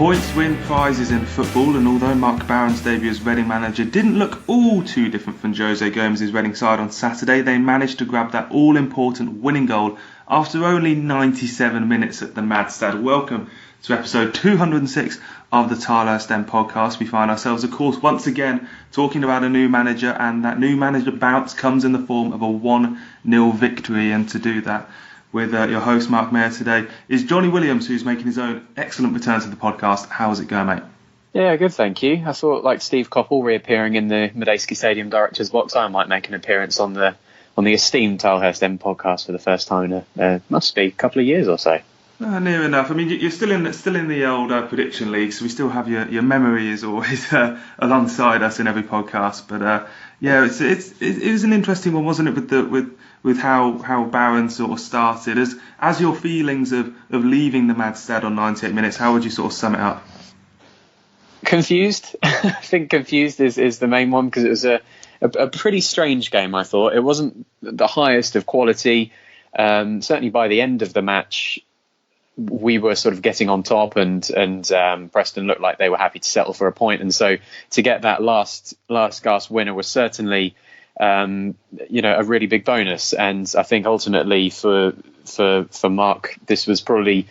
Points win prizes in football, and although Mark Barron's debut as Reading manager didn't look all too different from Jose Gomez's Reading side on Saturday, they managed to grab that all-important winning goal after only 97 minutes at the Maidstad. Welcome to episode 206 of the Tilehurst End Podcast. We find ourselves, of course, once again talking about a new manager, and that new manager bounce comes in the form of a 1-0 victory. And to do that with your host Marc Mayo today is Jonny Williams, who's making his own excellent return to the podcast. How's it going, mate? Yeah, good, thank you. I thought, like Steve Coppell reappearing in the Madejski Stadium director's box, I might make an appearance on the esteemed Tilehurst End Podcast for the first time in must be a couple of years or so. Near enough. I mean, you're still in the old prediction league, so we still have your memory is always alongside us in every podcast. But yeah, it was an interesting one, wasn't it? With how Barron sort of started. As your feelings of leaving the Maidstad on 98 minutes, how would you sort of sum it up? Confused. I think confused is the main one, because it was a pretty strange game. I thought it wasn't the highest of quality. Certainly by the end of the match, we were sort of getting on top, and Preston looked like they were happy to settle for a point. And so to get that last gasp winner was certainly a really big bonus. And I think ultimately for Mark, this was probably,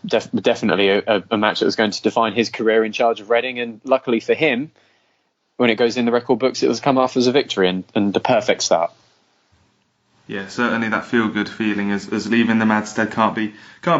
definitely a match that was going to define his career in charge of Reading. And luckily for him, when it goes in the record books, it was come off as a victory and the perfect start. Yeah, certainly that feel-good feeling as leaving the Maidstad can't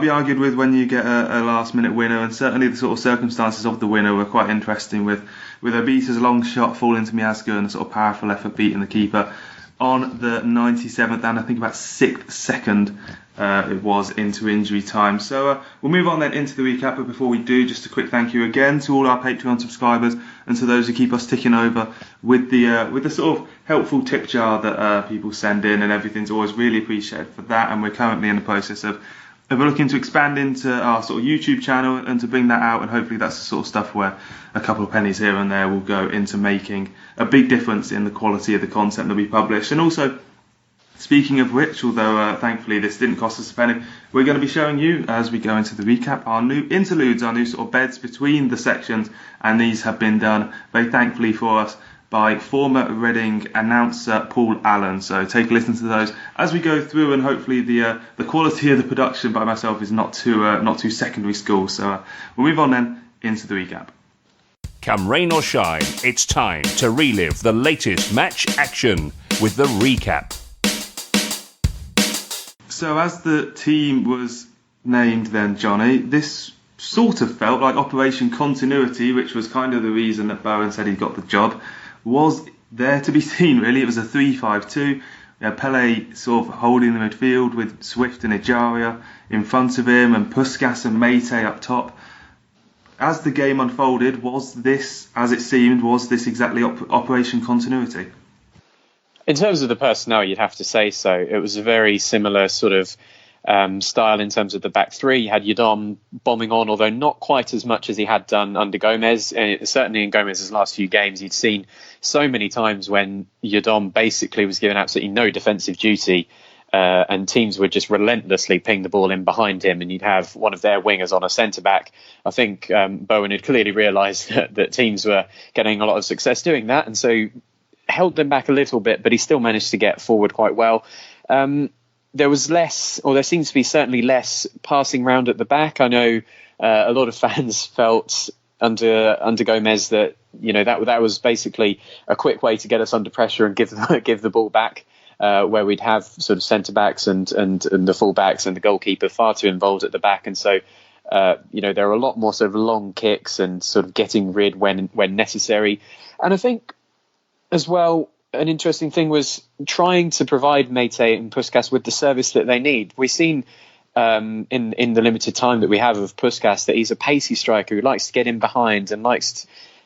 be argued with when you get a last-minute winner, and certainly the sort of circumstances of the winner were quite interesting, with Obita's long shot falling to Miazga and a sort of powerful effort beating the keeper on the 97th and I think about 6th second it was into injury time. So we'll move on then into the recap, but before we do, just a quick thank you again to all our Patreon subscribers and to those who keep us ticking over with the sort of helpful tip jar that people send in, and everything's always really appreciated for that. And we're currently in the process of looking to expand into our sort of YouTube channel and to bring that out, and hopefully that's the sort of stuff where a couple of pennies here and there will go into making a big difference in the quality of the content that we publish. And also, speaking of which, although thankfully this didn't cost us a penny, we're going to be showing you, as we go into the recap, our new interludes, our new sort of beds between the sections, and these have been done very thankfully for us by former Reading announcer Paul Allen. So take a listen to those as we go through, and hopefully the quality of the production by myself is not too secondary school. So we'll move on then into the recap. Come rain or shine, it's time to relive the latest match action with the recap. So as the team was named then, Jonny, this sort of felt like Operation Continuity, which was kind of the reason that Bowen said he got the job, was there to be seen, really. It was a 3-5-2. Pele sort of holding the midfield with Swift and Ejaria in front of him, and Puskas and Mate up top. As the game unfolded, was this, as it seemed, was this exactly Operation Continuity? In terms of the personnel, you'd have to say so. It was a very similar sort of style in terms of the back three. You had Yadom bombing on, although not quite as much as he had done under Gomez. And certainly in Gomez's last few games, you'd seen so many times when Yadom basically was given absolutely no defensive duty, and teams would just relentlessly ping the ball in behind him, and you'd have one of their wingers on a centre-back. I think Bowen had clearly realised that teams were getting a lot of success doing that, and so held them back a little bit, but he still managed to get forward quite well. There was less, or there seems to be certainly less passing round at the back. I know a lot of fans felt under Gomez that that was basically a quick way to get us under pressure and give the ball back, where we'd have sort of centre backs and the full backs and the goalkeeper far too involved at the back, and so there are a lot more sort of long kicks and sort of getting rid when necessary. And I think as well, an interesting thing was trying to provide Mate and Puskas with the service that they need. We've seen in the limited time that we have of Puskas that he's a pacey striker who likes to get in behind and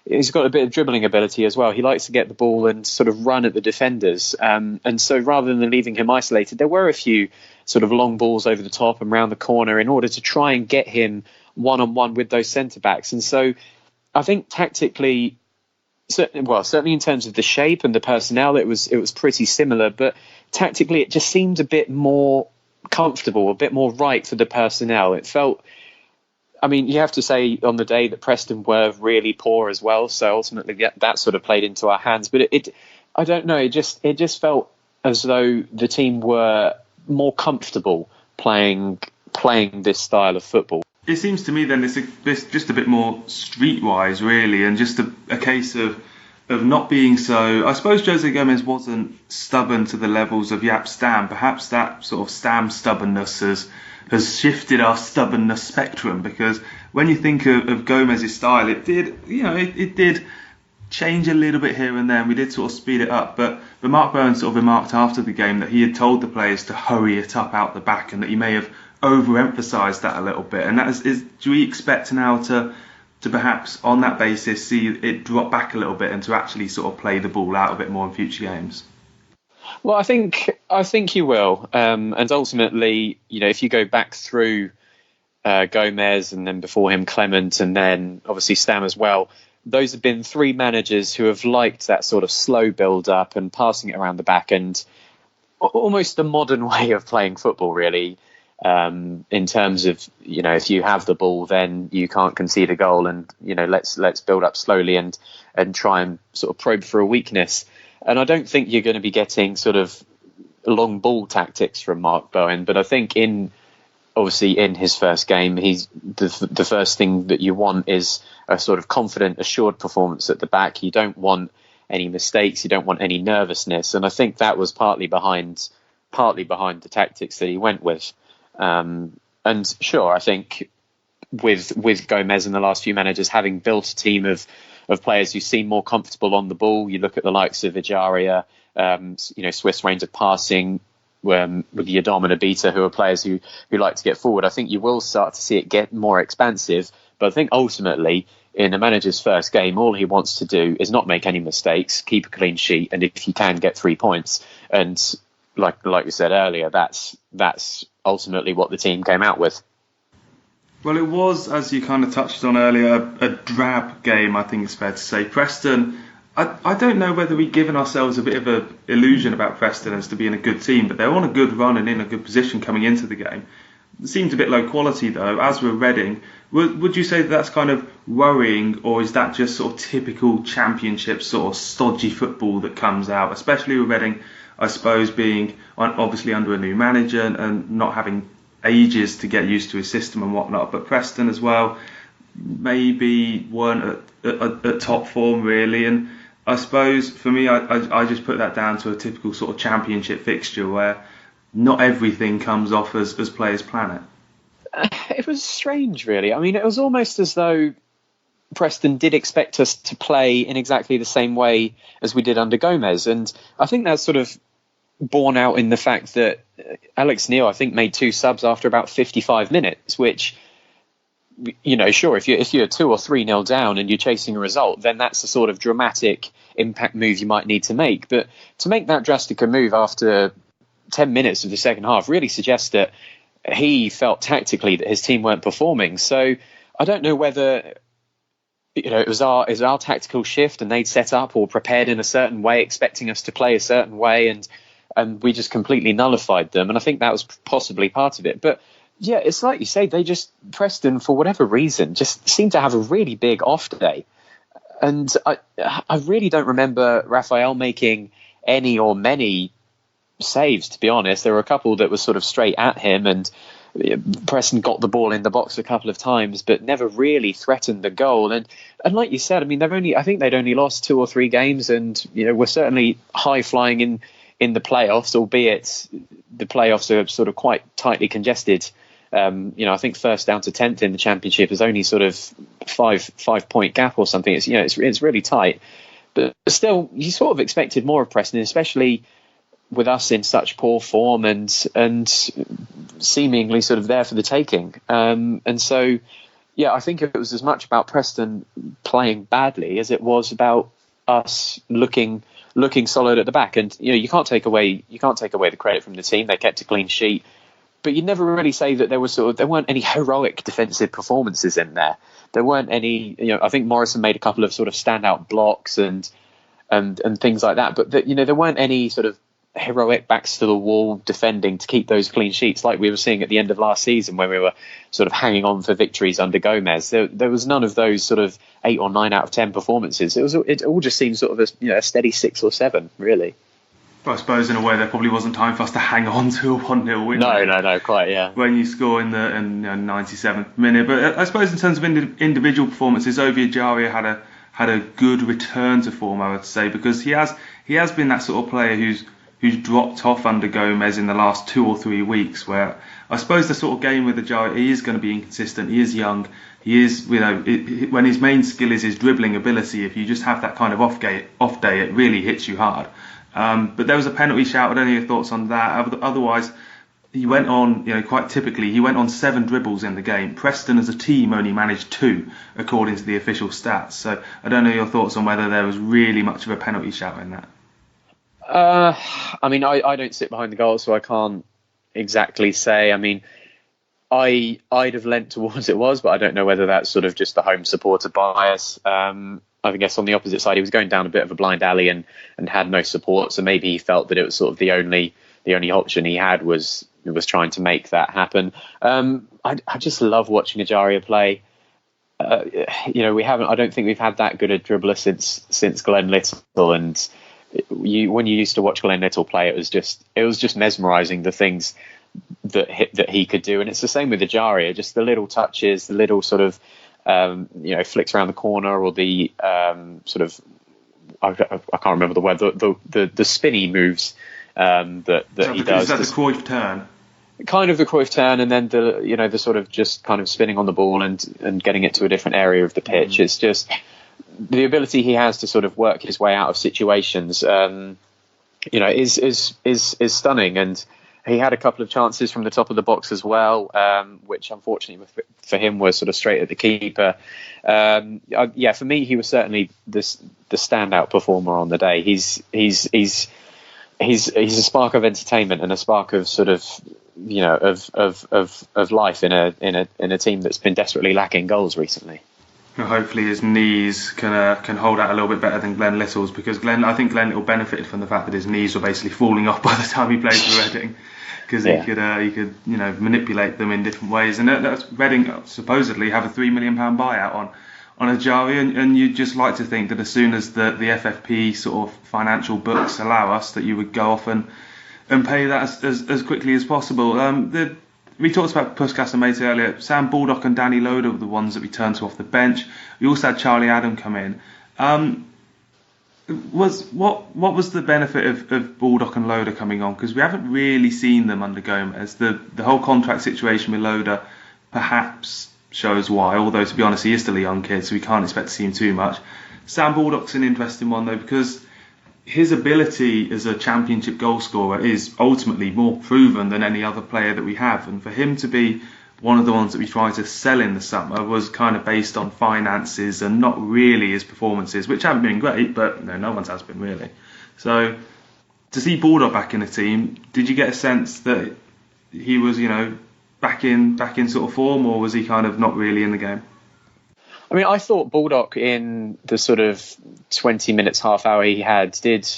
he's got a bit of dribbling ability as well. He likes to get the ball and sort of run at the defenders. And so rather than leaving him isolated, there were a few sort of long balls over the top and round the corner in order to try and get him one-on-one with those centre-backs. And so I think tactically, certainly in terms of the shape and the personnel, it was pretty similar, but tactically it just seemed a bit more comfortable, a bit more right for the personnel. It felt I mean, you have to say on the day that Preston were really poor as well. So ultimately that sort of played into our hands. But I don't know. It just felt as though the team were more comfortable playing this style of football. It seems to me then this just a bit more streetwise, really, and just a case of not being so. I suppose Jose Gomez wasn't stubborn to the levels of Jaap Stam. Perhaps that sort of Stam stubbornness has shifted our stubbornness spectrum, because when you think of Gomez's style, it did change a little bit here and there, and we did sort of speed it up. But Marc Bowen sort of remarked after the game that he had told the players to hurry it up out the back, and that he may have overemphasised that a little bit. And that is do we expect now to perhaps on that basis see it drop back a little bit and to actually sort of play the ball out a bit more in future games? Well, I think you will, and ultimately, if you go back through Gomez and then before him Clement and then obviously Stam as well, those have been three managers who have liked that sort of slow build up and passing it around the back, and almost the modern way of playing football, really. In terms of if you have the ball, then you can't concede a goal, and let's build up slowly and try and sort of probe for a weakness. And I don't think you're going to be getting sort of long ball tactics from Marc Bowen, but I think in his first game, he's the first thing that you want is a sort of confident, assured performance at the back. You don't want any mistakes, you don't want any nervousness, and I think that was partly behind the tactics that he went with. And sure, I think with Gomez and the last few managers having built a team of players who seem more comfortable on the ball, you look at the likes of Ejaria, Swiss range of passing, with Yadom and Abita, who are players who like to get forward. I think you will start to see it get more expansive, but I think ultimately in a manager's first game, all he wants to do is not make any mistakes, keep a clean sheet, and if you can, get 3 points. And like you said earlier, that's ultimately what the team came out with. Well, it was, as you kind of touched on earlier, a drab game, I think it's fair to say. Preston, I don't know whether we've given ourselves a bit of an illusion about Preston as to being a good team, but they're on a good run and in a good position coming into the game. It seems a bit low quality, though, as we're Reading. Would you say that's kind of worrying, or is that just sort of typical Championship sort of stodgy football that comes out, especially with Reading, I suppose, being obviously under a new manager and not having ages to get used to his system and whatnot, but Preston as well maybe weren't at top form really, and I suppose for me I just put that down to a typical sort of Championship fixture where not everything comes off as players plan it. It was strange, really. I mean, it was almost as though Preston did expect us to play in exactly the same way as we did under Gomez, and I think that's sort of borne out in the fact that Alex Neil, I think, made 2 subs after about 55 minutes, which, sure, if you're 2 or 3-0 down and you're chasing a result, then that's the sort of dramatic impact move you might need to make. But to make that drastic a move after 10 minutes of the second half really suggests that he felt tactically that his team weren't performing. So I don't know whether it was our tactical shift and they'd set up or prepared in a certain way, expecting us to play a certain way, and we just completely nullified them. And I think that was possibly part of it. But yeah, it's like you say, Preston, for whatever reason, just seemed to have a really big off day. And I really don't remember Raphael making any or many saves, to be honest. There were a couple that were sort of straight at him, and Preston got the ball in the box a couple of times, but never really threatened the goal. And like you said, I mean, I think they'd only lost 2 or 3 games, and were certainly high flying in the playoffs, albeit the playoffs are sort of quite tightly congested. I think first down to 10th in the Championship is only sort of 5-point gap or something. It's really tight, but still, you sort of expected more of Preston, especially with us in such poor form and seemingly sort of there for the taking. And so, yeah, I think it was as much about Preston playing badly as it was about us looking solid at the back. And you can't take away the credit from the team. They kept a clean sheet, but you'd never really say that there weren't any heroic defensive performances in there. There weren't any. I think Morrison made a couple of sort of standout blocks and things like that. But there weren't any sort of heroic backs to the wall defending to keep those clean sheets like we were seeing at the end of last season when we were sort of hanging on for victories under Gomez. There was none of those sort of 8 or 9 out of 10 performances. It all just seemed sort of a steady 6 or 7 really. But I suppose in a way there probably wasn't time for us to hang on to a 1-0 win. No, quite, yeah. When you score in the 97th minute. But I suppose in terms of individual performances, Ovie Ejaria had a good return to form, I would say, because he has been that sort of player who's dropped off under Gomez in the last 2 or 3 weeks, where I suppose the sort of game with Ejaria, he is going to be inconsistent, he is young, he is, when his main skill is his dribbling ability, if you just have that kind of off day, it really hits you hard. But there was a penalty shout. I don't know your thoughts on that. Otherwise, he went on, quite typically, he went on 7 dribbles in the game. Preston as a team only managed 2, according to the official stats. So I don't know your thoughts on whether there was really much of a penalty shout in that. I mean, I don't sit behind the goal, so I can't exactly say. I mean, I'd have lent towards it was, but I don't know whether that's sort of just the home supporter bias. I guess on the opposite side, he was going down a bit of a blind alley and had no support, so maybe he felt that it was sort of the only option he had was trying to make that happen. I just love watching Ejaria play. I don't think we've had that good a dribbler since Glenn Little, and when you used to watch Glenn Little play, it was just mesmerising, the things that he could do. And it's the same with Ejaria, just the little touches, the little sort of flicks around the corner, or the sort of I can't remember the word, the spinny moves that he does. Is that the Cruyff turn? Kind of the Cruyff turn, and then the sort of just kind of spinning on the ball and getting it to a different area of the pitch. It's just the ability he has to sort of work his way out of situations, is stunning. And he had a couple of chances from the top of the box as well, which unfortunately for him was sort of straight at the keeper. For me, he was certainly the standout performer on the day. He's a spark of entertainment and a spark of sort of of life in a team that's been desperately lacking goals recently. Hopefully his knees can hold out a little bit better than Glenn Little's, because I think Glenn Little benefited from the fact that his knees were basically falling off by the time he played for Reading, because he could manipulate them in different ways. And that's Reading supposedly have a £3 million buyout on Ejaria, and you'd just like to think that as soon as the FFP sort of financial books allow us, that you would go off and pay that as quickly as possible. We talked about Puskas and Mate earlier. Sam Baldock and Danny Loader were the ones that we turned to off the bench. We also had Charlie Adam come in. What was the benefit of Baldock and Loader coming on? Because we haven't really seen them under Gomez. The whole contract situation with Loader perhaps shows why, although to be honest he is still a young kid, so we can't expect to see him too much. Sam Baldock's an interesting one though, because his ability as a championship goal scorer is ultimately more proven than any other player that we have, and for him to be one of the ones that we tried to sell in the summer was kind of based on finances and not really his performances, which haven't been great, but no one's has been really. So to see Baldock back in the team, did you get a sense that he was back in sort of form, or was he kind of not really in the game? I mean, I thought Baldock in the sort of 20 minutes, half hour he had did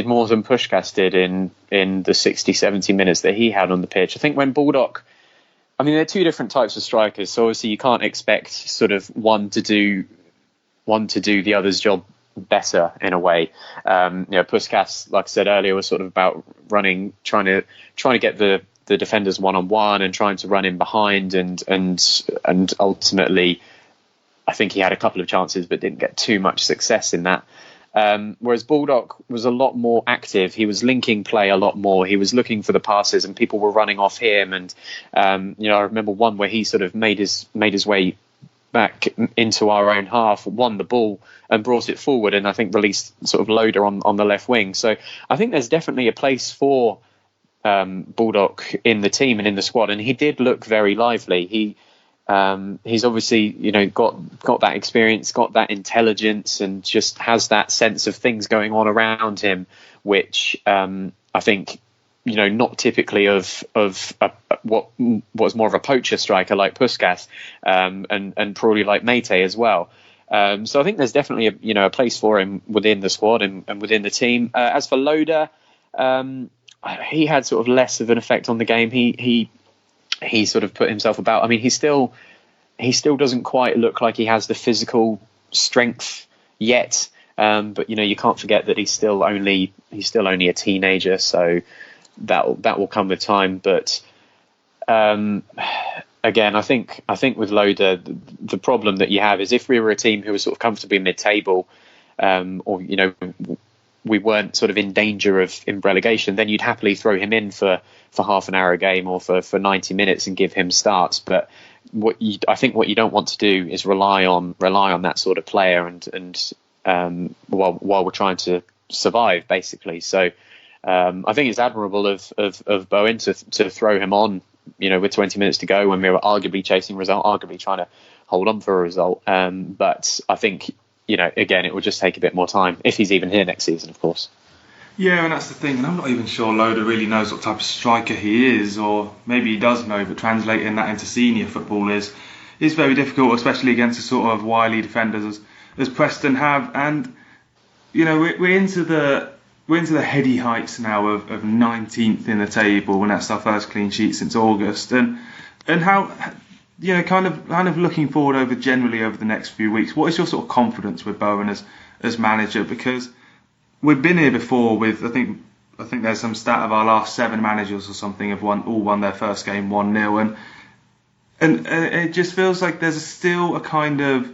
more than Puskas did in the 60, 70 minutes that he had on the pitch. I think when Baldock, I mean, they're two different types of strikers, so obviously you can't expect sort of one to do the other's job better in a way. Puskas, like I said earlier, was sort of about running, trying to get the defenders one-on-one and trying to run in behind, and ultimately I think he had a couple of chances but didn't get too much success in that. Whereas Baldock was a lot more active. He was linking play a lot more. He was looking for the passes and people were running off him. And, I remember one where he sort of made his way back into our own half, won the ball and brought it forward, and I think released sort of Loader on the left wing. So I think there's definitely a place for Baldock in the team and in the squad. And he did look very lively. He's obviously, got that experience, got that intelligence, and just has that sense of things going on around him, which I think, not typically of what was more of a poacher striker like Puskas, and probably like Mate as well. So I think there's definitely a place for him within the squad and within the team. As for Loader, he had sort of less of an effect on the game. He sort of put himself about. I mean, he still doesn't quite look like he has the physical strength yet. But you can't forget that he's still only a teenager, so that will come with time. But again, I think with Loader, the problem that you have is if we were a team who was sort of comfortably mid-table, or we weren't sort of in danger of in relegation, then you'd happily throw him in for half an hour a game or for 90 minutes and give him starts. But I think what you don't want to do is rely on that sort of player and while we're trying to survive, basically. So I think it's admirable of Bowen to throw him on, with 20 minutes to go when we were arguably chasing a result, arguably trying to hold on for a result. But I think, again, it will just take a bit more time if he's even here next season, of course. Yeah, and that's the thing. And I'm not even sure Loader really knows what type of striker he is, or maybe he does know, but translating that into senior football is very difficult, especially against the sort of wily defenders as Preston have. And we're into the heady heights now of 19th in the table, when that's our first clean sheet since August. And how kind of looking forward generally over the next few weeks, what is your sort of confidence with Bowen as manager? Because we've been here before with, I think there's some stat of our last 7 managers or something have all won their first game 1-0, and it just feels like there's still a kind of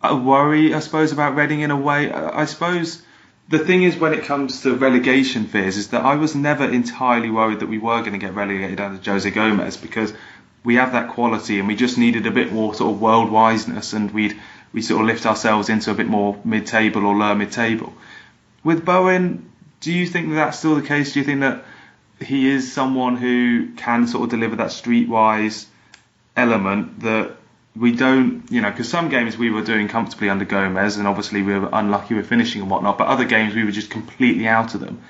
a worry, I suppose, about Reading in a way. I suppose the thing is, when it comes to relegation fears, is that I was never entirely worried that we were going to get relegated under Jose Gomez, because we have that quality and we just needed a bit more sort of world wiseness, and we sort of lift ourselves into a bit more mid-table or lower mid-table. With Bowen, do you think that that's still the case? Do you think that he is someone who can sort of deliver that streetwise element that we don't, because some games we were doing comfortably under Gomez, and obviously we were unlucky with finishing and whatnot, but other games we were just completely out of them.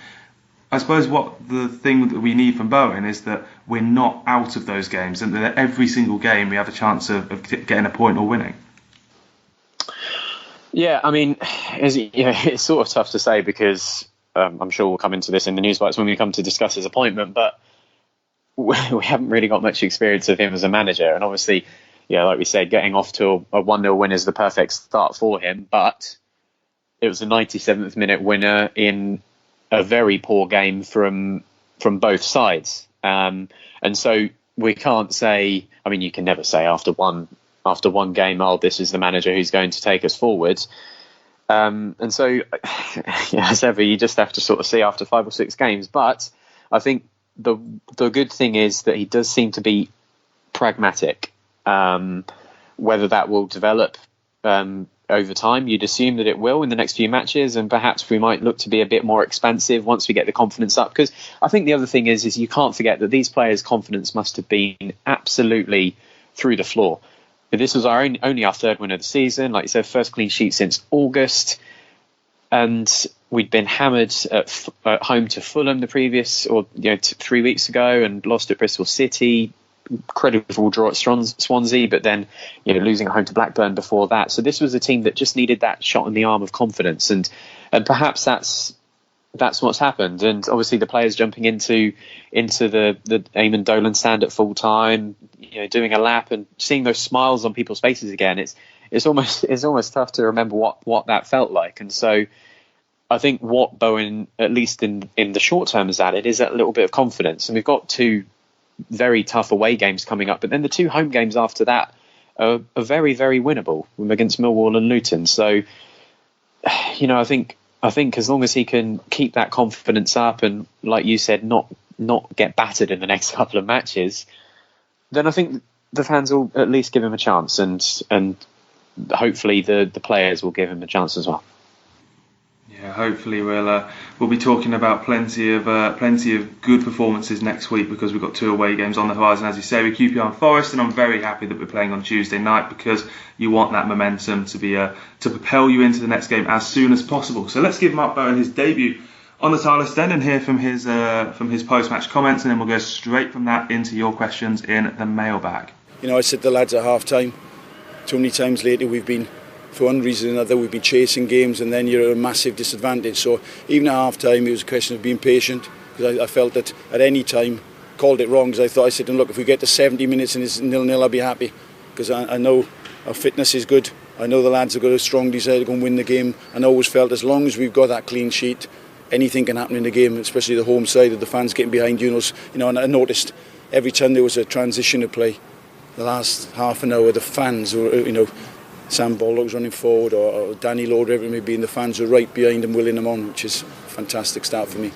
I suppose what the thing that we need from Bowen is that we're not out of those games, and that every single game we have a chance of getting a point or winning. Yeah, I mean, it's sort of tough to say, because I'm sure we'll come into this in the Newsbites when we come to discuss his appointment, but we haven't really got much experience of him as a manager. And obviously, like we said, getting off to a 1-0 win is the perfect start for him, but it was a 97th minute winner in a very poor game from both sides. And so we can't say, I mean, you can never say after one game, this is the manager who's going to take us forward. And so, as ever, you just have to sort of see after 5 or 6 games. But I think the good thing is that he does seem to be pragmatic. Whether that will develop over time, you'd assume that it will in the next few matches, and perhaps we might look to be a bit more expansive once we get the confidence up. Because I think the other thing is you can't forget that these players' confidence must have been absolutely through the floor. This was only our 3rd win of the season, like you said, first clean sheet since August, and we'd been hammered at home to Fulham the previous 3 weeks ago, and lost at Bristol City. Incredible draw at Swansea, but then losing at home to Blackburn before that. So this was a team that just needed that shot in the arm of confidence, and perhaps that's what's happened. And obviously the players jumping into the Eamon Dolan stand at full time, doing a lap and seeing those smiles on people's faces again. It's almost tough to remember what that felt like. And so I think what Bowen, at least in the short term, has added is that little bit of confidence. And we've got 2 very tough away games coming up, but then the 2 home games after that are very, very winnable against Millwall and Luton. So, I think as long as he can keep that confidence up and, like you said, not get battered in the next couple of matches, then I think the fans will at least give him a chance, and hopefully the players will give him a chance as well. Yeah, hopefully we'll be talking about plenty of good performances next week, because we've got 2 away games on the horizon, as you say, with QPR and Forest, and I'm very happy that we're playing on Tuesday night, because you want that momentum to propel you into the next game as soon as possible. So let's give Marc Bowen his debut on the Tilehurst End and hear from his post-match comments, and then we'll go straight from that into your questions in the mailbag. I said to the lads at half time, too many times lately we've been for one reason or another, we've been chasing games, and then you're at a massive disadvantage. So even at half time, it was a question of being patient, because I felt that at any time, called it wrong, because I said, look, if we get to 70 minutes and it's 0-0, I'll be happy, because I know our fitness is good. I know the lads have got a strong desire to go and win the game, and I always felt as long as we've got that clean sheet, anything can happen in the game, especially the home side of the fans getting behind you. And I noticed every time there was a transition of play, the last half an hour, the fans were, Sam Baldock's running forward, or Danny Lord, whatever it may be, and the fans were right behind him, willing him on, which is a fantastic start for me.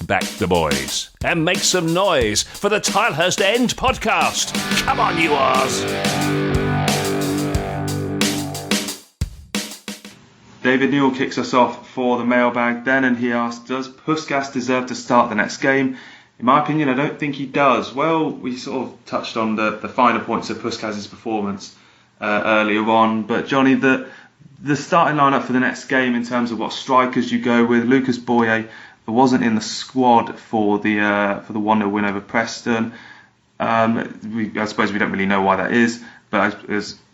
Back the boys and make some noise for the Tilehurst End Podcast. Come on, you Rs. David Newell kicks us off for the mailbag then, and he asks, does Puskas deserve to start the next game? In my opinion, I don't think he does. Well, we sort of touched on the finer points of Puskas' performance earlier on, but Johnny, the starting lineup for the next game in terms of what strikers you go with, Lucas Boye wasn't in the squad for the 1-0 win over Preston. I suppose we don't really know why that is, but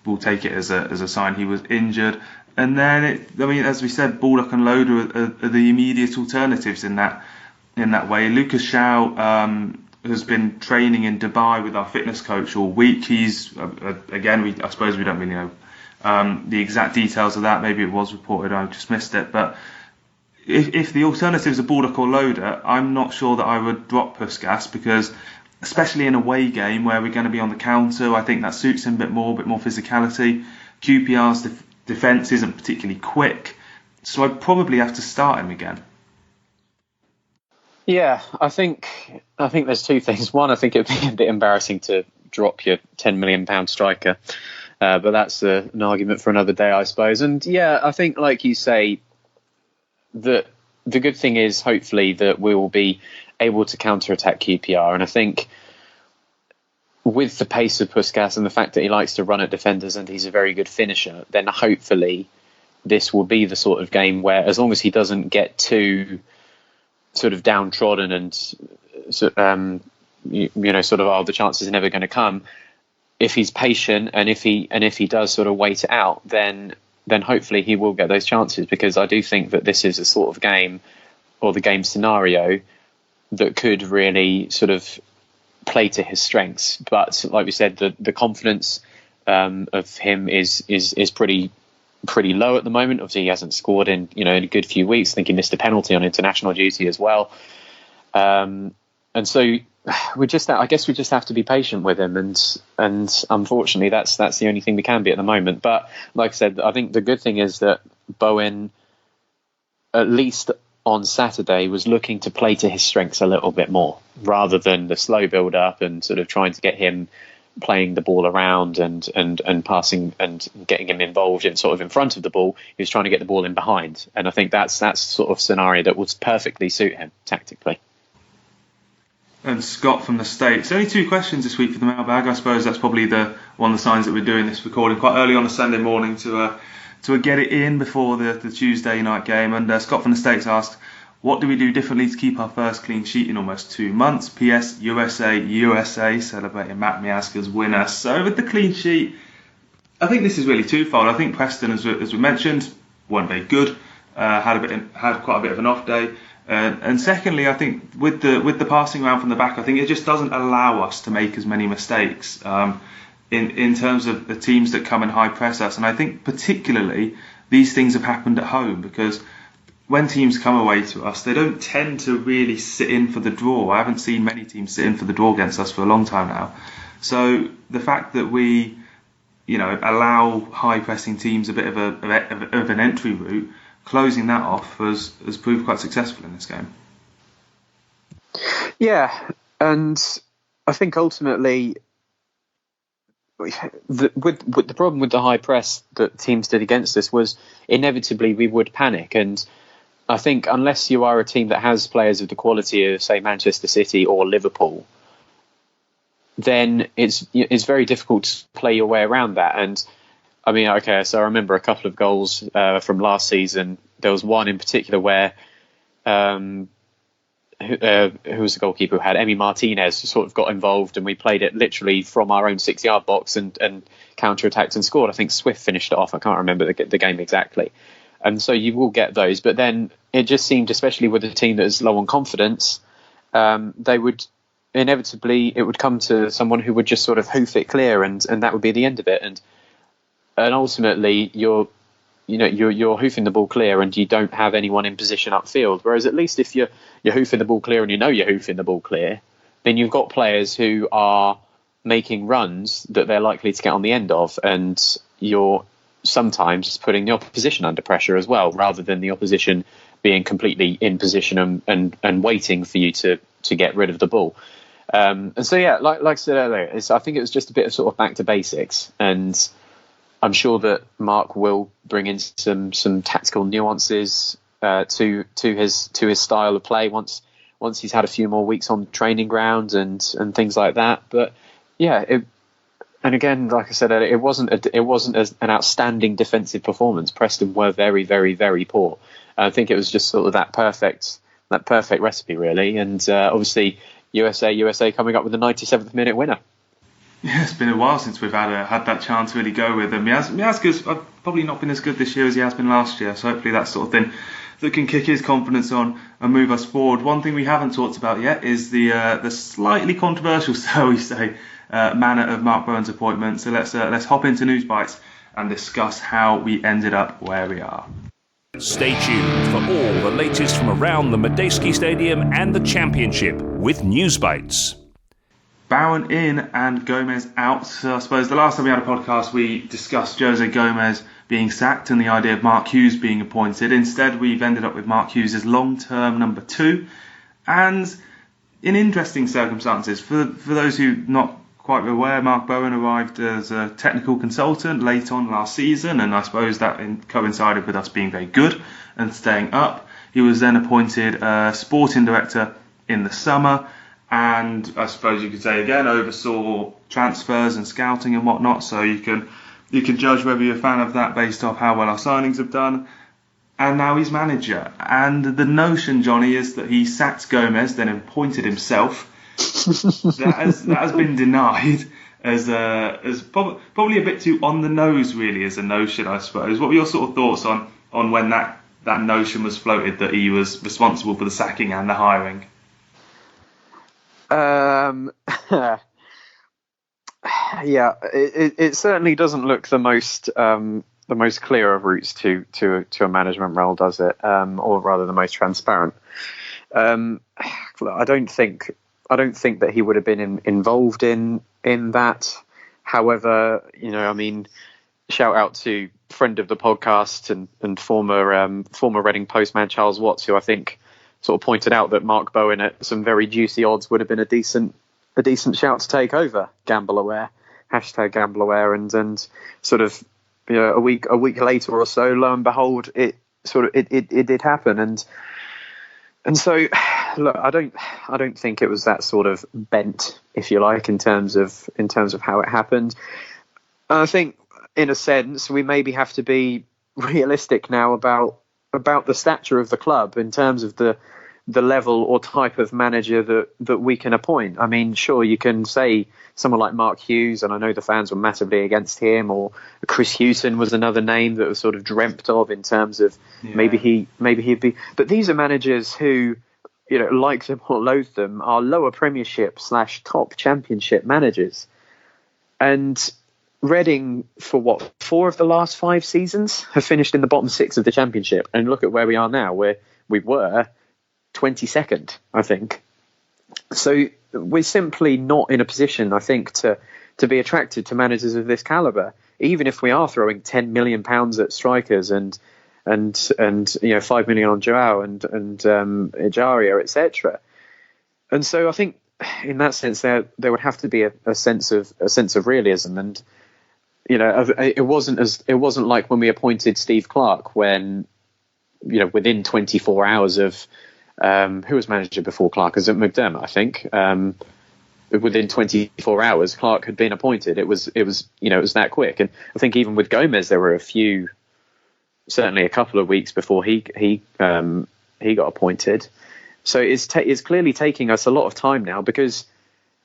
we'll take it as a sign he was injured. And then, as we said, Baldock and Loader are the immediate alternatives in that way. Lucas Shaw has been training in Dubai with our fitness coach all week. He's I suppose we don't really know the exact details of that. Maybe it was reported, I just missed it. But if the alternatives are Baldock or Loader, I'm not sure that I would drop Puskas, because especially in a away game where we're going to be on the counter, I think that suits him a bit more physicality. QPR's defence isn't particularly quick, so I'd probably have to start him again. Yeah, I think there's two things. One, I think it'd be a bit embarrassing to drop your £10 million striker, but that's an argument for another day, I suppose. And yeah, I think, like you say, that the good thing is hopefully that we will be able to counter-attack QPR, and I think with the pace of Puskas and the fact that he likes to run at defenders and he's a very good finisher, then hopefully this will be the sort of game where, as long as he doesn't get too sort of downtrodden and sort of, the chances are never going to come, if he's patient and if he does sort of wait it out, then hopefully he will get those chances, because I do think that this is a sort of game, or the game scenario, that could really sort of play to his strengths. But like we said, the confidence of him is pretty low at the moment. Obviously, he hasn't scored in a good few weeks. I think he missed a penalty on international duty as well. And so I guess we just have to be patient with him, and unfortunately that's the only thing we can be at the moment. But like I said, I think the good thing is that Bowen, at least on Saturday, was looking to play to his strengths a little bit more, rather than the slow build up and sort of trying to get him playing the ball around and passing and getting him involved in sort of in front of the ball. He was trying to get the ball in behind, and I think that's sort of scenario that would perfectly suit him tactically. And Scott from the States. Only 2 questions this week for the mailbag. I suppose that's probably one of the signs that we're doing this recording quite early on a Sunday morning to get it in before the Tuesday night game. And Scott from the States asked, what do we do differently to keep our first clean sheet in almost 2 months? P.S. USA celebrating Marc Miazga's winner. So with the clean sheet, I think this is really twofold. I think Preston, as we mentioned, weren't very good. Had quite a bit of an off day. And secondly, I think with the passing around from the back, I think it just doesn't allow us to make as many mistakes in terms of the teams that come and high press us. And I think particularly these things have happened at home, because when teams come away to us, they don't tend to really sit in for the draw. I haven't seen many teams sit in for the draw against us for a long time now. So the fact that we, allow high pressing teams a bit of an entry route, closing that off has proved quite successful in this game. Yeah, and I think ultimately the problem with the high press that teams did against us was inevitably we would panic. And I think unless you are a team that has players of the quality of, say, Manchester City or Liverpool, then it's very difficult to play your way around that. And I mean, okay, so I remember a couple of goals from last season. There was one in particular where who was the goalkeeper who had Emi Martinez, sort of got involved, and we played it literally from our own 6-yard box and counter-attacked and scored. I think Swift finished it off. I can't remember the game exactly. And so you will get those. But then it just seemed, especially with a team that is low on confidence, they would inevitably, it would come to someone who would just sort of hoof it clear, and that would be the end of it. And ultimately, you're hoofing the ball clear and you don't have anyone in position upfield. Whereas at least if you're hoofing the ball clear and you know you're hoofing the ball clear, then you've got players who are making runs that they're likely to get on the end of, and you're sometimes putting the opposition under pressure as well, rather than the opposition being completely in position and waiting for you to get rid of the ball. And so, yeah, like I said earlier, I think it was just a bit of sort of back to basics, and I'm sure that Marc will bring in some tactical nuances to his style of play once he's had a few more weeks on training ground and things like that. But yeah, and again, like I said, it wasn't an outstanding defensive performance. Preston were very, very, very poor. I think it was just sort of that perfect recipe, really. And obviously, USA coming up with the 97th minute winner. Yeah, it's been a while since we've had that chance to really go with them. Miazga's probably not been as good this year as he has been last year, so hopefully that sort of thing that can kick his confidence on and move us forward. One thing we haven't talked about yet is the slightly controversial, so we say, manner of Marc Bowen's appointment. So let's hop into Newsbites and discuss how we ended up where we are. Stay tuned for all the latest from around the Madejski Stadium and the Championship with Newsbites. Bowen in and Gomez out. So I suppose the last time we had a podcast, we discussed Jose Gomez being sacked and the idea of Mark Hughes being appointed. Instead, we've ended up with Mark Hughes as long-term number 2. And in interesting circumstances, for those who not quite aware, Marc Bowen arrived as a technical consultant late on last season, and I suppose that coincided with us being very good and staying up. He was then appointed sporting director in the summer, and I suppose you could say again oversaw transfers and scouting and whatnot. So you can judge whether you're a fan of that based off how well our signings have done. And now he's manager. And the notion, Johnny, is that he sacked Gomez, then appointed himself. that has been denied as probably a bit too on the nose, really, as a notion, I suppose. What were your sort of thoughts on when that notion was floated that he was responsible for the sacking and the hiring? Yeah, it certainly doesn't look the most clear of routes to a management role, does it? Or rather, the most transparent. I don't think that he would have been involved in that. However, shout out to friend of the podcast and former Reading postman Charles Watts, who I think sort of pointed out that Marc Bowen at some very juicy odds would have been a decent shout to take over. Gamble aware, #GambleAware, and sort of a week later or so, lo and behold, it did happen, and so look, I don't think it was that sort of bent, if you like, in terms of how it happened. I think in a sense we maybe have to be realistic now about the stature of the club in terms of the level or type of manager that we can appoint. I mean, sure, you can say someone like Mark Hughes, and I know the fans were massively against him, or Chris Hughton was another name that was sort of dreamt of in terms of maybe he'd be. But these are managers who, like them or loathe them, are lower Premiership / top Championship managers. And Reading, for 4 of the last 5 seasons, have finished in the bottom 6 of the Championship. And look at where we are now, where we were 22nd, I think. So we're simply not in a position, I think, to be attracted to managers of this calibre, even if we are throwing £10 million at strikers and 5 million on Joao and Ejaria, etc. And so I think in that sense there would have to be a sense of realism. And it wasn't like when we appointed Steve Clarke, when within 24 hours of who was manager before Clarke? Was it McDermott? I think within 24 hours Clarke had been appointed. It was that quick. And I think even with Gomez there were certainly a couple of weeks before he got appointed. So it's clearly taking us a lot of time now, because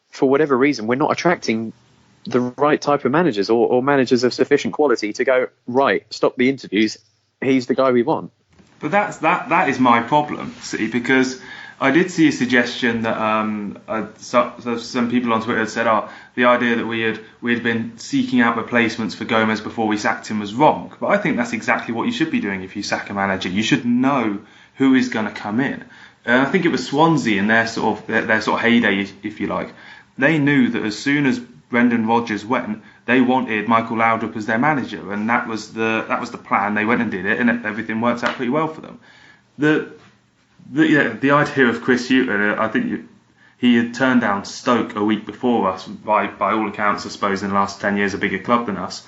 for whatever reason we're not attracting the right type of managers or managers of sufficient quality to go, right, stop the interviews, he's the guy we want. But that is my problem, see, because I did see a suggestion that some people on Twitter had said, the idea that we had been seeking out replacements for Gomez before we sacked him was wrong. But I think that's exactly what you should be doing if you sack a manager. You should know who is going to come in. I think it was Swansea in their sort of heyday, if you like. They knew that as soon as Brendan Rodgers went, they wanted Michael Laudrup as their manager, and that was the plan. They went and did it, and everything worked out pretty well for them. The idea of Chris Hughton, I think he had turned down Stoke a week before us, by all accounts, I suppose, in the last 10 years, a bigger club than us.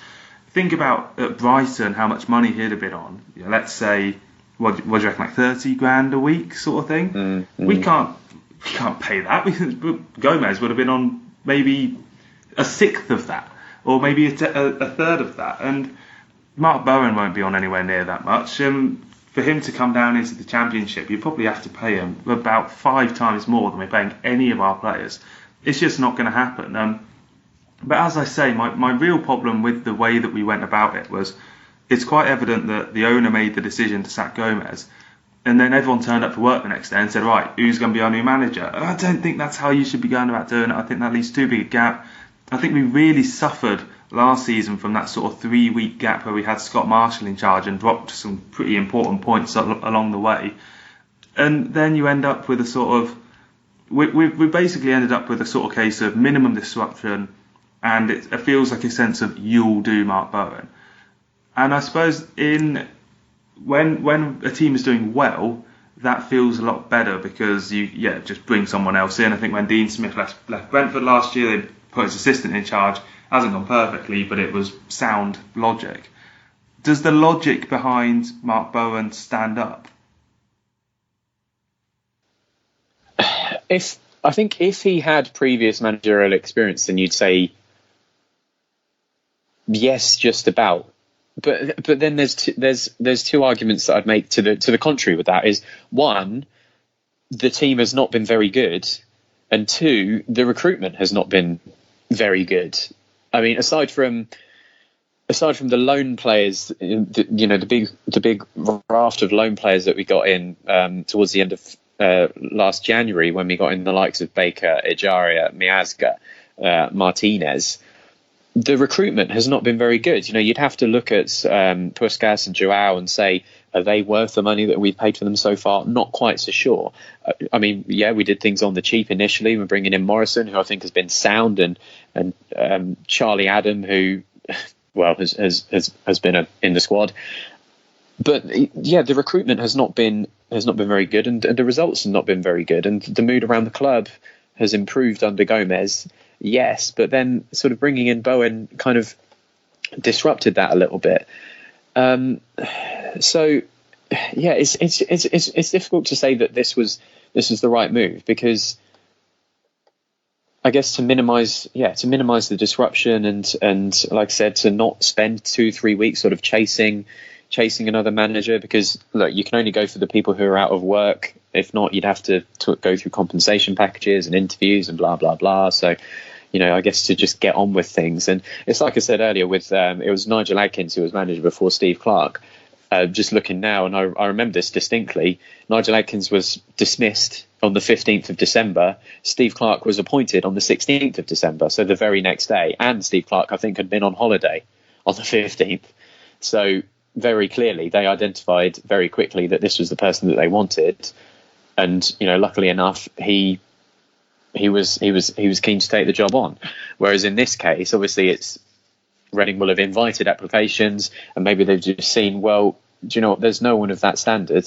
Think about at Brighton how much money he'd have been on. Let's say, what do you reckon, like 30 grand a week sort of thing? Mm-hmm. We can't pay that. Gomez would have been on maybe a sixth of that, or maybe a third of that. And Mark Bowen won't be on anywhere near that much. For him to come down into the Championship, you probably have to pay him about 5 times more than we're paying any of our players. It's just not going to happen. But as I say, my real problem with the way that we went about it was, it's quite evident that the owner made the decision to sack Gomez, and then everyone turned up for work the next day and said, right, who's going to be our new manager? And I don't think that's how you should be going about doing it. I think that leaves too big a gap. I think we really suffered last season from that sort of 3-week gap where we had Scott Marshall in charge and dropped some pretty important points along the way. And then you end up with a sort of... We basically ended up with a sort of case of minimum disruption, and it feels like a sense of you'll do, Mark Bowen. And I suppose when a team is doing well, that feels a lot better, because you just bring someone else in. I think when Dean Smith left Brentford last year, they put his assistant in charge. Hasn't gone perfectly, but it was sound logic. Does the logic behind Mark Bowen stand up? I think if he had previous managerial experience, then you'd say yes, just about. But then there's two arguments that I'd make to the contrary with that. Is one, the team has not been very good, and two, the recruitment has not been very good. I mean, aside from the loan players, the big raft of loan players that we got in towards the end of last January, when we got in the likes of Baker, Ejaria, Miazga, Martinez, the recruitment has not been very good. You'd have to look at Puskas and Joao and say, are they worth the money that we've paid for them so far? Not quite so sure. I mean, we did things on the cheap initially. We're bringing in Morrison, who I think has been sound, and Charlie Adam, who, well, has been in the squad. But the recruitment has not been very good, and the results have not been very good. And the mood around the club has improved under Gomez, yes, but then sort of bringing in Bowen kind of disrupted that a little bit. So it's difficult to say that this was the right move, because I guess to minimize the disruption and like I said, to not spend 2-3 weeks sort of chasing another manager, because look, you can only go for the people who are out of work. If not, you'd have to go through compensation packages and interviews and blah blah blah. So I guess to just get on with things. And it's like I said earlier, with it was Nigel Adkins who was manager before Steve Clarke. Just looking now, and I remember this distinctly, Nigel Adkins was dismissed on the 15th of December. Steve Clarke was appointed on the 16th of December, so the very next day. And Steve Clarke, I think, had been on holiday on the 15th. So very clearly, they identified very quickly that this was the person that they wanted. And, luckily enough, he was keen to take the job on. Whereas in this case, obviously, it's Reading will have invited applications, and maybe they've just seen, well, do you know what? There's no one of that standard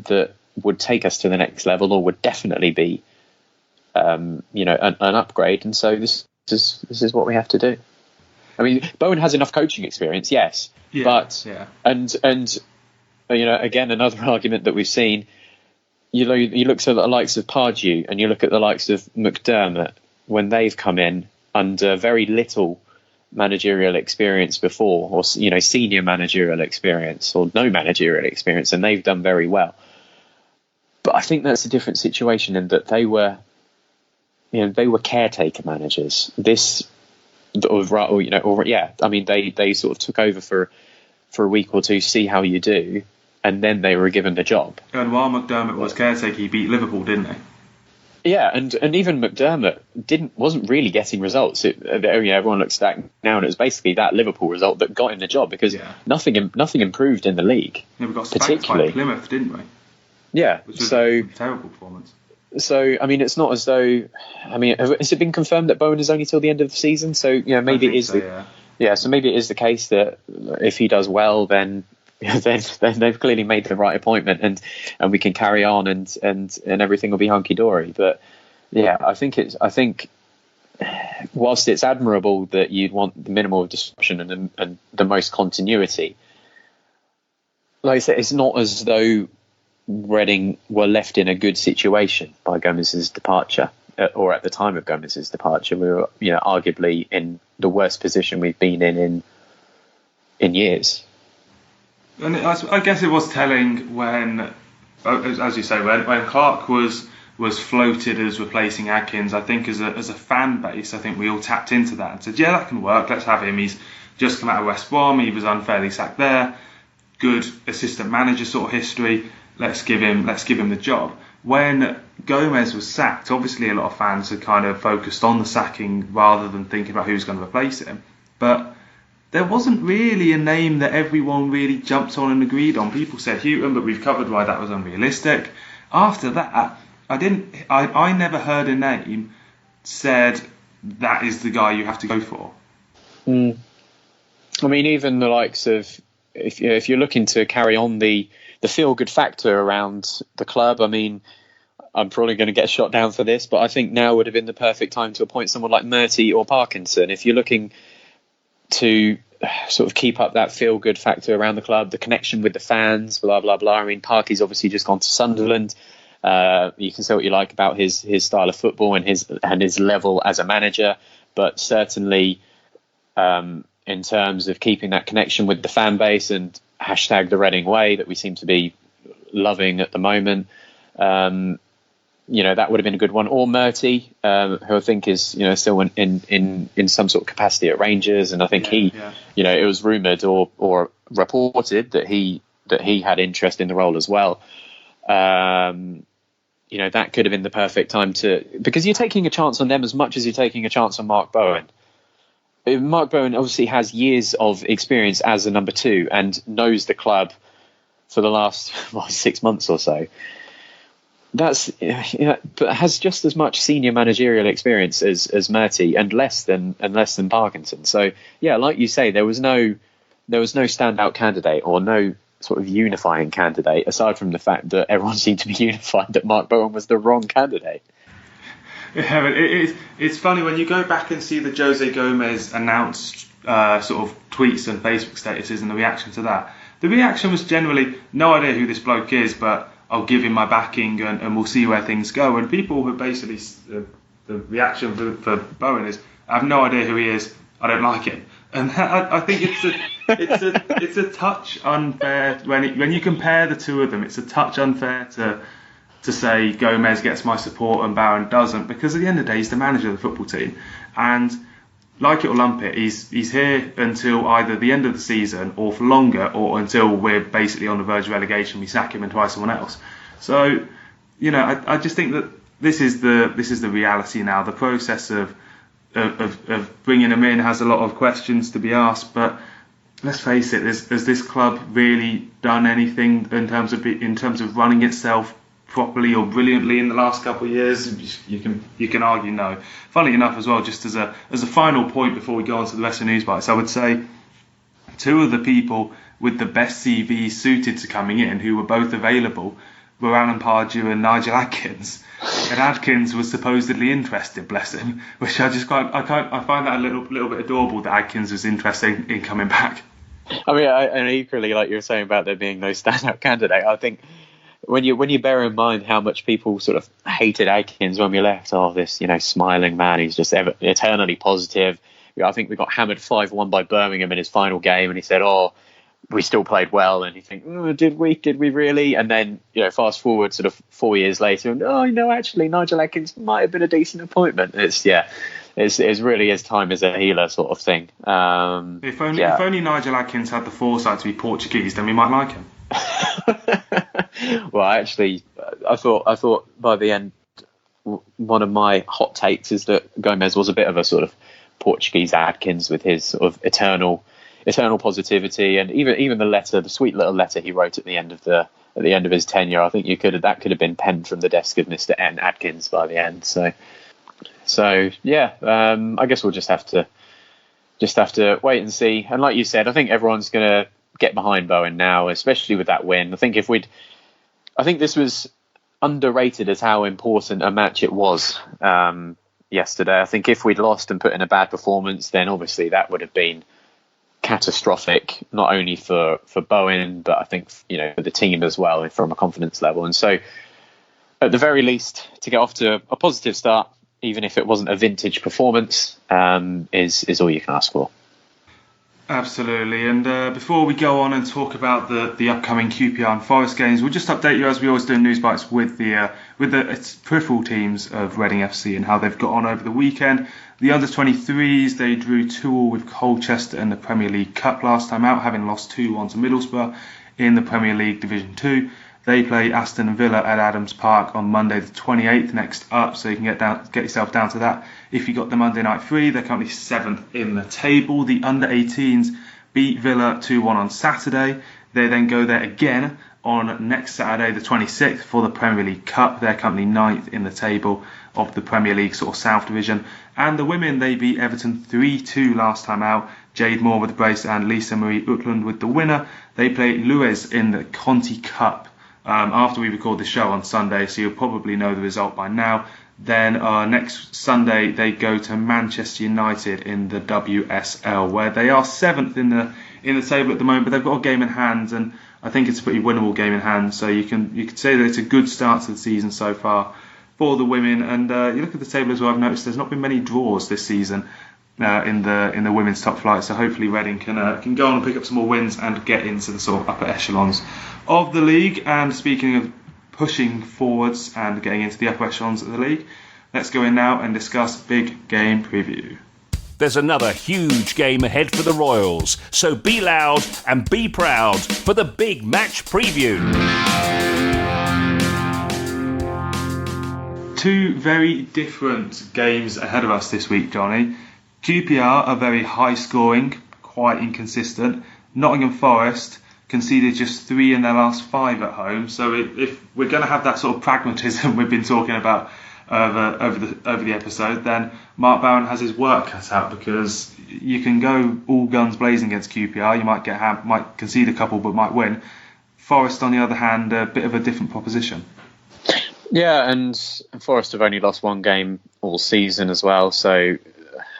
that would take us to the next level, or would definitely be, an upgrade. And so this is what we have to do. I mean, Bowen has enough coaching experience, yes, and again, another argument that we've seen. You look at the likes of Pardew, and you look at the likes of McDermott when they've come in under very little managerial experience before, or senior managerial experience, or no managerial experience, and they've done very well. But I think that's a different situation in that they were caretaker managers. They sort of took over for a week or two, see how you do, and then they were given the job. And while McDermott was caretaker, he beat Liverpool, didn't he? Yeah, and even McDermott wasn't really getting results. Everyone looks back now, and it was basically that Liverpool result that got him the job, because nothing improved in the league. Yeah, we got spanked by Plymouth, didn't we? Yeah, which was a terrible performance. So, I mean, it's not as though... I mean, has it been confirmed that Bowen is only till the end of the season? So, maybe it is... So maybe it is the case that if he does well, then they've clearly made the right appointment, and we can carry on, and everything will be hunky-dory. But, yeah, I think whilst it's admirable that you'd want the minimal disruption and the most continuity, like I said, it's not as though Reading were left in a good situation by Gomez's departure, or at the time of Gomez's departure. We were, arguably in the worst position we've been in years. And I guess it was telling when, as you say, when Clark was floated as replacing Adkins. I think as a fan base, I think we all tapped into that and said, yeah, that can work. Let's have him. He's just come out of West Brom. He was unfairly sacked there. Good assistant manager sort of history. Let's give him the job. When Gomez was sacked, obviously a lot of fans had kind of focused on the sacking rather than thinking about who's going to replace him. But there wasn't really a name that everyone really jumped on and agreed on. People said Houghton, but we've covered why that was unrealistic. After that, I never heard a name said that is the guy you have to go for. I mean, even the likes of, if you're looking to carry on the feel-good factor around the club, I mean, I'm probably going to get shot down for this, but I think now would have been the perfect time to appoint someone like Murty or Parkinson. If you're looking to sort of keep up that feel-good factor around the club, the connection with the fans, blah, blah, blah. I mean, Parky's obviously just gone to Sunderland. You can say what you like about his style of football and his level as a manager, but certainly in terms of keeping that connection with the fan base and hashtag the Reading way that we seem to be loving at the moment, that would have been a good one. Or Murty, who I think is still in some sort of capacity at Rangers, and I think it was rumoured or reported that he had interest in the role as well. That could have been the perfect time because you're taking a chance on them as much as you're taking a chance on Marc Bowen. Marc Bowen obviously has years of experience as a number two and knows the club for the last 6 months or so. But has just as much senior managerial experience as Murty and less than Parkinson. So yeah, like you say, there was no standout candidate or no sort of unifying candidate, aside from the fact that everyone seemed to be unified that Marc Bowen was the wrong candidate. Yeah, but it's funny when you go back and see the Jose Gomez announced sort of tweets and Facebook statuses and the reaction to that. The reaction was generally, no idea who this bloke is, but I'll give him my backing and we'll see where things go. And people who basically, the reaction for Bowen is, I have no idea who he is, I don't like him. And I think it's a touch unfair when you compare the two of them. It's a touch unfair to say Gomez gets my support and Bowen doesn't, because at the end of the day he's the manager of the football team, and like it or lump it, he's here until either the end of the season or for longer, or until we're basically on the verge of relegation, we sack him and try someone else. So I just think that this is the reality now. The process of bringing him in has a lot of questions to be asked, but let's face it, has this club really done anything in terms of running itself properly or brilliantly in the last couple of years? You can argue no. Funnily enough, as well, just as a final point before we go on to the rest of Newsbites, I would say two of the people with the best CVs suited to coming in, who were both available, were Alan Pardew and Nigel Adkins. And Adkins was supposedly interested, bless him, which I find that a little bit adorable that Adkins was interested in coming back. I mean, and equally, like you were saying about there being no standout candidate, I think when you bear in mind how much people sort of hated Adkins when we left, this smiling man, he's just eternally positive. I think we got hammered 5-1 by Birmingham in his final game, and he said, we still played well, and you think, did we really? And then, fast forward sort of 4 years later, and actually Nigel Adkins might have been a decent appointment. It's really his time as a healer sort of thing. If only Nigel Adkins had the foresight to be Portuguese, then we might like him. Well, actually, I thought by the end, one of my hot takes is that Gomez was a bit of a sort of Portuguese Adkins with his sort of eternal positivity, and even the sweet little letter he wrote at the end of his tenure. I think that could have been penned from the desk of Mr. N. Adkins by the end. So yeah, I guess we'll just have to wait and see. And like you said, I think everyone's going to get behind Bowen now, especially with that win. I think this was underrated as how important a match it was yesterday. I think if we'd lost and put in a bad performance, then obviously that would have been catastrophic, not only for Bowen, but I think for the team as well from a confidence level. And so at the very least, to get off to a positive start, even if it wasn't a vintage performance, is all you can ask for. Absolutely. And before we go on and talk about the upcoming QPR and Forest games, we'll just update you, as we always do in Newsbites, with the peripheral teams of Reading FC and how they've got on over the weekend. The under-23s, they drew 2-2 with Colchester in the Premier League Cup last time out, having lost 2-1 to Middlesbrough in the Premier League Division 2. They play Aston Villa at Adams Park on Monday the 28th next up, so you can get yourself down to that. If you got the Monday night free, they're currently 7th in the table. The under-18s beat Villa 2-1 on Saturday. They then go there again on next Saturday the 26th for the Premier League Cup. They're currently 9th in the table of the Premier League sort of South Division. And the women, they beat Everton 3-2 last time out. Jade Moore with the brace and Lisa Marie Utland with the winner. They play Lewes in the Conti Cup after we record the show on Sunday, so you'll probably know the result by now. Then next Sunday they go to Manchester United in the WSL, where they are 7th in the table at the moment, but they've got a game in hand, and I think it's a pretty winnable game in hand. So you could say that it's a good start to the season so far for the women. And you look at the table as well. I've noticed there's not been many draws this season in the women's top flight. So hopefully Reading can go on and pick up some more wins and get into the sort of upper echelons of the league. And speaking of pushing forwards and getting into the upper echelons of the league, let's go in now and discuss big game preview. There's another huge game ahead for the Royals, so be loud and be proud for the big match preview. Two very different games ahead of us this week, Johnny. QPR are very high scoring, quite inconsistent. Nottingham Forest conceded just 3 in their last 5 at home. So if we're going to have that sort of pragmatism we've been talking about over the episode, then Marc Mayo has his work cut out, because you can go all guns blazing against QPR. You might concede a couple, but might win. Forest, on the other hand, a bit of a different proposition. Yeah, and Forest have only lost one game all season as well. So,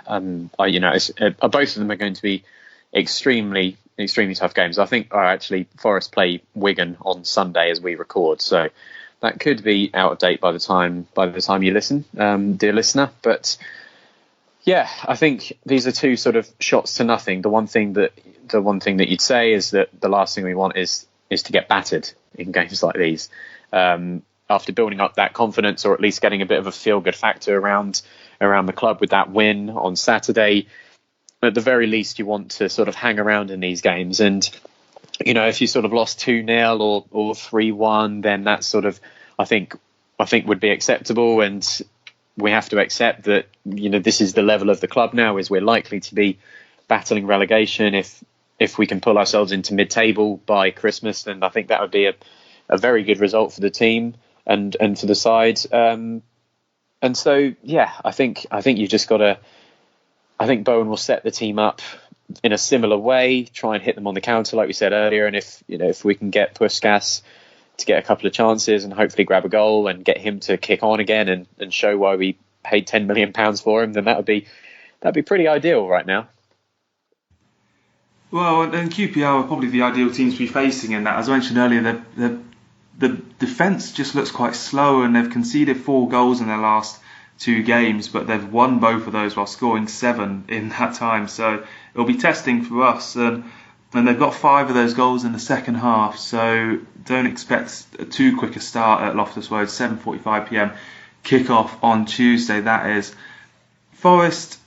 both of them are going to be extremely tough games. I think actually Forest play Wigan on Sunday as we record, so that could be out of date by the time you listen, dear listener. But yeah, I think these are two sort of shots to nothing. The one thing that you'd say is that the last thing we want is to get battered in games like these. After building up that confidence, or at least getting a bit of a feel-good factor around the club with that win on Saturday, at the very least you want to sort of hang around in these games. And if you sort of lost 2-0 or 3-1, then that's sort of I think would be acceptable. And we have to accept that this is the level of the club now, is we're likely to be battling relegation. If we can pull ourselves into mid-table by Christmas, then I think that would be a very good result for the team and for the side. And so yeah, I think you've just got to. I think Bowen will set the team up in a similar way, try and hit them on the counter, like we said earlier. And if we can get Puskas to get a couple of chances and hopefully grab a goal and get him to kick on again and show why we paid £10 million for him, then that'd be pretty ideal right now. Well, and QPR are probably the ideal teams to be facing in that. As I mentioned earlier, the defence just looks quite slow, and they've conceded 4 goals in their last 2 games, but they've won both of those while scoring 7 in that time. So it'll be testing for us. And and they've got 5 of those goals in the second half, so don't expect too quick a start at Loftus Road. 7:45 p.m. kick-off on Tuesday, that is. Forest,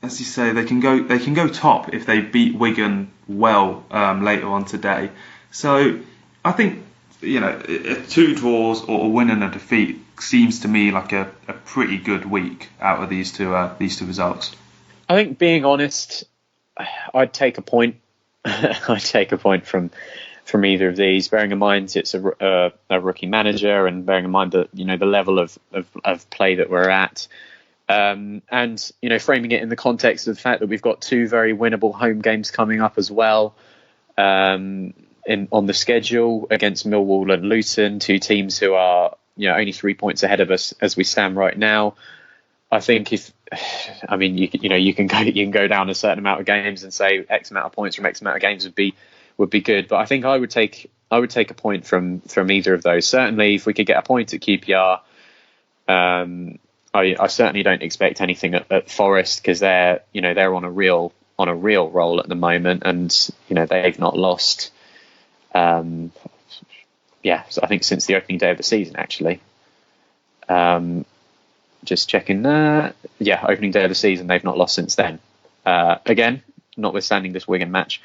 as you say, they can go top if they beat Wigan well later on today. So I think 2 draws or a win and a defeat seems to me like a pretty good week out of these two results. I think, being honest, I'd take a point. I'd take a point from either of these, bearing in mind it's a rookie manager, and bearing in mind that the level of play that we're at, and framing it in the context of the fact that we've got 2 very winnable home games coming up as well on the schedule, against Millwall and Luton, 2 teams who are only 3 points ahead of us as we stand right now. I think you can go down a certain amount of games and say X amount of points from X amount of games would be good, but I think I would take a point from either of those. Certainly, if we could get a point at QPR, I certainly don't expect anything at Forest, because they're on a real roll at the moment, and they've not lost. So I think since the opening day of the season, actually. Just checking that. Yeah, opening day of the season, they've not lost since then. Again, notwithstanding this Wigan match.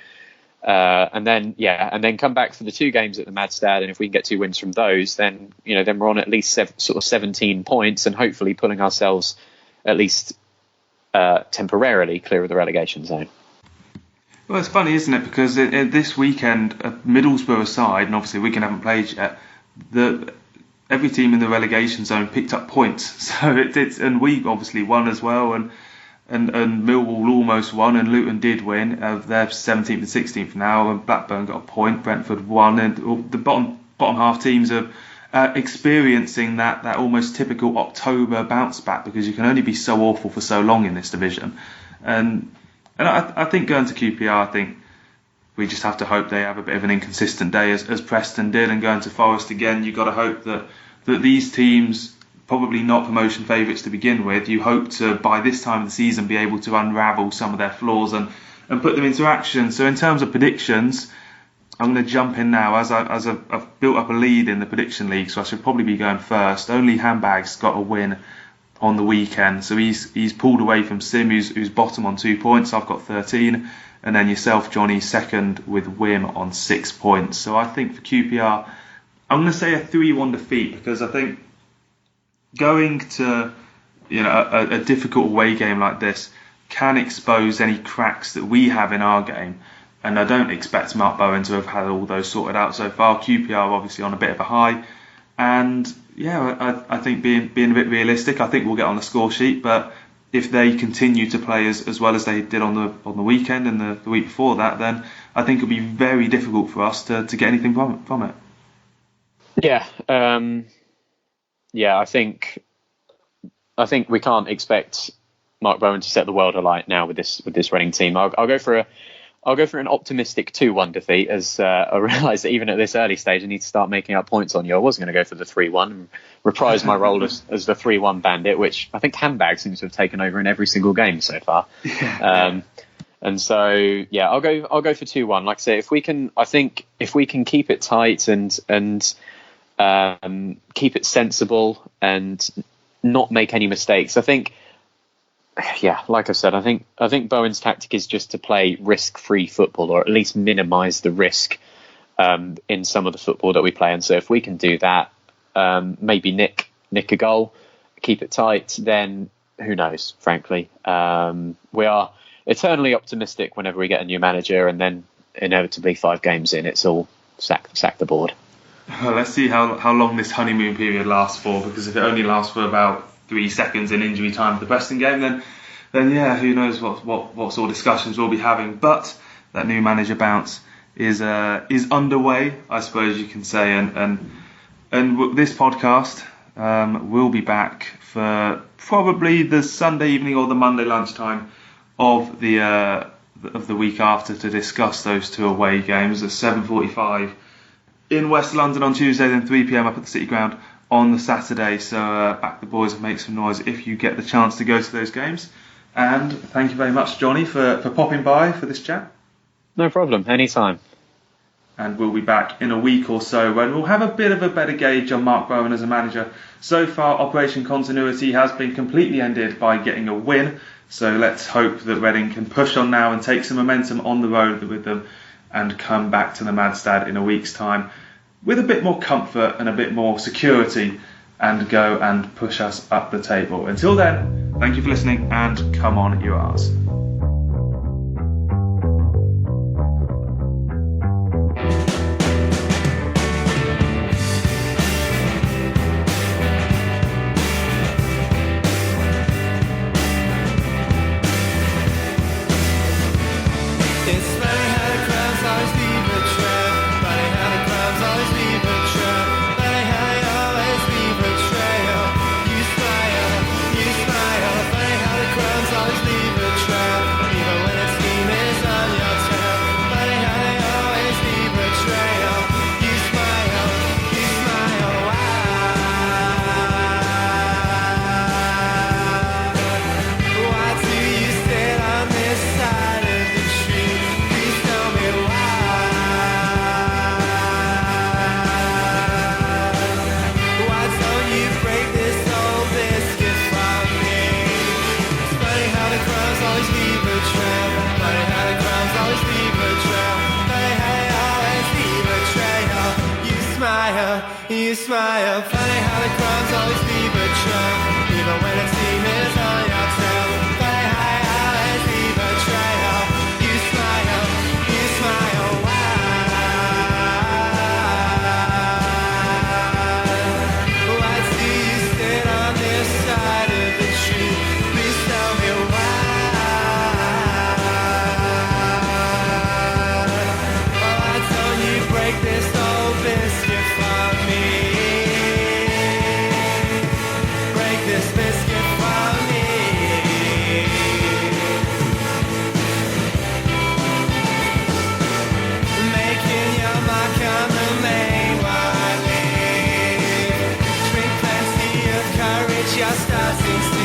And then come back for the 2 games at the Madstad, and if we can get 2 wins from those, then we're on at least 17 points, and hopefully pulling ourselves at least temporarily clear of the relegation zone. Well, it's funny, isn't it? Because this weekend, Middlesbrough aside, and obviously Wigan haven't played yet, every team in the relegation zone picked up points. So and we obviously won as well, and Millwall almost won, and Luton did win. They're 17th and 16th now, and Blackburn got a point. Brentford won, and the bottom half teams are experiencing that almost typical October bounce back, because you can only be so awful for so long in this division. And I think going to QPR, I think we just have to hope they have a bit of an inconsistent day, as Preston did, and going to Forest again, you've got to hope that these teams, probably not promotion favourites to begin with, you hope to, by this time of the season, be able to unravel some of their flaws and put them into action. So in terms of predictions, I'm going to jump in now, as I've built up a lead in the prediction league, so I should probably be going first. Only Handbag's got a win on the weekend, so he's pulled away from Sim, who's bottom on 2 points. I've got 13, and then yourself, Jonny, second with Wim on 6 points. So I think for QPR, I'm going to say a 3-1 defeat, because I think going to a difficult away game like this can expose any cracks that we have in our game, and I don't expect Marc Bowen to have had all those sorted out so far. QPR obviously on a bit of a high, and I think being a bit realistic, I think we'll get on the score sheet, but if they continue to play as well as they did on the weekend and the week before that, then I think it'll be very difficult for us to get anything from it. I think we can't expect Marc Bowen to set the world alight now with this running team. I'll go for an optimistic 2-1 defeat, as I realise that even at this early stage I need to start making up points on you. I was going to go for the 3-1 and reprise my role as the 3-1 bandit, which I think Handbag seems to have taken over in every single game so far. And so I'll go for 2-1. Like I say, if we can keep it tight and keep it sensible and not make any mistakes, I think. Like I said, I think Bowen's tactic is just to play risk-free football, or at least minimise the risk in some of the football that we play. And so if we can do that, maybe nick a goal, keep it tight, then who knows, frankly. We are eternally optimistic whenever we get a new manager, and then inevitably 5 games in, it's all sack the board. Well, let's see how long this honeymoon period lasts for, because if it only lasts for about 3 seconds in injury time for the Preston game, then who knows what sort of discussions we'll be having. But that new manager bounce is underway, I suppose you can say, and this podcast will be back for probably the Sunday evening or the Monday lunchtime of the week after, to discuss those 2 away games at 7:45 in West London on Tuesday, then 3 p.m. up at the City Ground on the Saturday. So back the boys and make some noise if you get the chance to go to those games. And thank you very much, Jonny, for popping by for this chat. No problem, anytime. And we'll be back in a week or so when we'll have a bit of a better gauge on Marc Bowen as a manager. So far, Operation Continuity has been completely ended by getting a win. So let's hope that Reading can push on now and take some momentum on the road with them and come back to the Madstad in a week's time with a bit more comfort and a bit more security and go and push us up the table. Until then, thank you for listening and come on, you R's. You smile, funny how the crumbs always leave a trail, even when a team is on your tail. Funny how you always leave a trail. You smile, why? Why do you sit on this side of the tree? Please tell me why. Why don't you break this old biscuit for me? This biscuit for me. Making your mark on the main wire. Drink plenty of courage, you're starting to